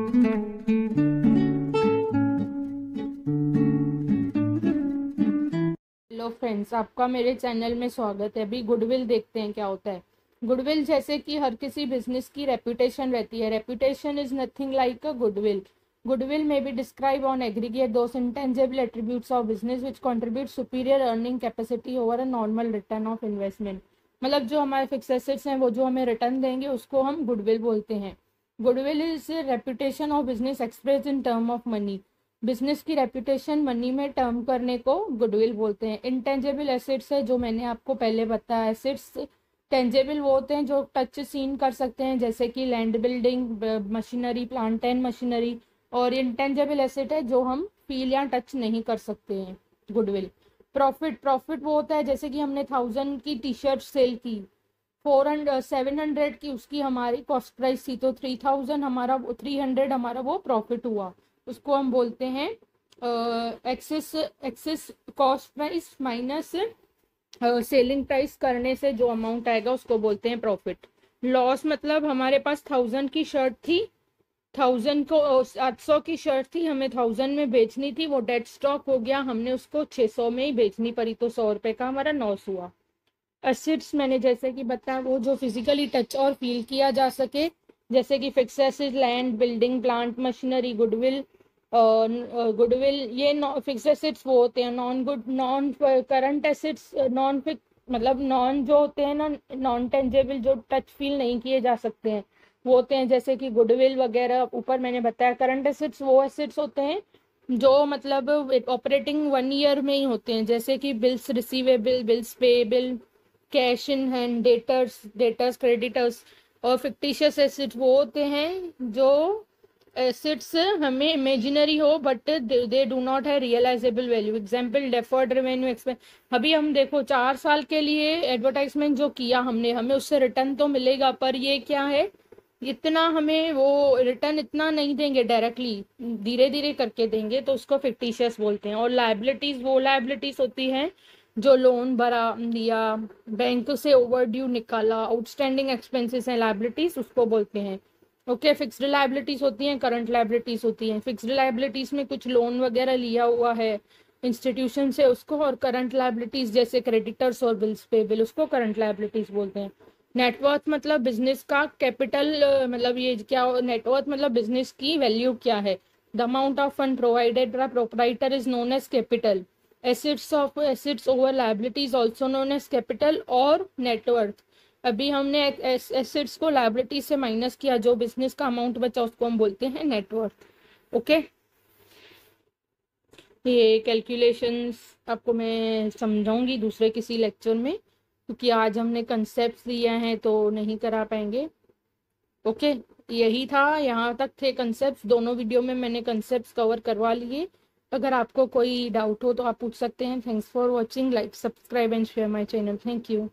Hello friends, आपका मेरे channel में स्वागत है। अभी गुडविल देखते हैं क्या होता है। गुडविल जैसे कि हर किसी बिजनेस की रेपुटेशन रहती है। Reputation is nothing like a goodwill. Goodwill में be describe on aggregate those intangible attributes of business which contribute superior earning capacity over a normal return of investment. मतलब जो हमारे फिक्स एसेट्स हैं वो जो हमें रिटर्न देंगे उसको हम गुडविल बोलते हैं। Goodwill is reputation of business express in term of money. Business की रेपुटेशन मनी में टर्म करने को गुडविल बोलते हैं। इंटेंजिबल एसेट्स है जो मैंने आपको पहले बताया। एसेट्स टेंजेबल वो होते हैं जो टच सीन कर सकते हैं, जैसे कि land, building, machinery, plant and machinery. और इंटेंजेबल एसेट है जो हम फील या टच नहीं कर सकते हैं। गुडविल। प्रॉफिट, प्रॉफिट वो होता है जैसे कि हमने 1000 की टी शर्ट सेल की, 700 की उसकी हमारी कॉस्ट प्राइस थी, तो 3000 हमारा 300 हमारा वो प्रॉफिट हुआ। उसको हम बोलते हैं excess excess cost price minus selling price करने से जो अमाउंट आएगा उसको बोलते हैं प्रॉफिट। लॉस मतलब हमारे पास 1000 की शर्ट थी, 1000 को 800 की शर्ट थी, हमें 1000 में बेचनी थी, वो डेड स्टॉक हो गया, हमने उसको 600 में ही बेचनी पड़ी, तो 100 रुपए का हमारा लॉस हुआ। एसिड्स मैंने जैसे कि बताया वो जो फिजिकली टच और फील किया जा सके, जैसे कि fix asset, land, building, plant, machinery. Goodwill, goodwill ये फिक्स एसेट्स वो होते हैं। Non current assets, non fix मतलब नॉन जो होते हैं ना, नॉन टेंजेबल जो टच फील नहीं किए जा सकते हैं वो होते हैं, जैसे कि गुडविल वगैरह ऊपर मैंने बताया। करंट एसेट्स वो एसेट्स होते हैं जो मतलब ऑपरेटिंग 1 ईयर में ही होते हैं, जैसे कि bills receivable, bills payable, cash in hand, debtors creditors. और फिक्टिशियस एसेट्स वो होते हैं जो एसेट्स हमें इमेजिनरी हो but they do not have realisable value. Example deferred revenue expense. अभी हम देखो 4 साल के लिए एडवर्टाइजमेंट जो किया हमने, हमें उससे रिटर्न तो मिलेगा, पर ये क्या है, इतना हमें वो रिटर्न इतना नहीं देंगे डायरेक्टली, धीरे धीरे करके देंगे, तो उसको फिक्टिशियस बोलते हैं। और लायबिलिटीज वो लायबिलिटीज होती हैं जो लोन भरा लिया, बैंक से ओवर ड्यू निकाला, आउटस्टैंडिंग एक्सपेंसेस हैं लायबिलिटीज, उसको बोलते हैं। ओके, फिक्स्ड लायबिलिटीज होती हैं, करंट लायबिलिटीज होती हैं। फिक्स्ड लायबिलिटीज में कुछ लोन वगैरह लिया हुआ है इंस्टीट्यूशन से उसको, और करंट लायबिलिटीज जैसे क्रेडिटर्स और बिल्स पेबल उसको करंट लायबिलिटीज बोलते हैं। नेटवर्थ मतलब बिजनेस का कैपिटल, मतलब ये क्या, नेटवर्थ मतलब बिजनेस की वैल्यू क्या है। The amount of fund provided by proprietor is known as capital. Assets over liabilities also known as capital और नेटवर्थ। अभी हमने एसिड्स को लायबिलिटी से माइनस किया, जो बिजनेस का अमाउंट बचा उसको हम बोलते हैं नेटवर्थ। ओके, ये कैलकुलेशंस आपको मैं समझाऊंगी दूसरे किसी लेक्चर में, क्योंकि आज हमने कंसेप्ट दिए हैं तो नहीं करा पाएंगे। ओके, यही था, यहाँ तक थे कंसेप्ट। दोनों वीडियो में मैंने कंसेप्ट कवर करवा लिए। अगर आपको कोई डाउट हो तो आप पूछ सकते हैं। Thanks for watching, like, subscribe and share my channel. Thank you.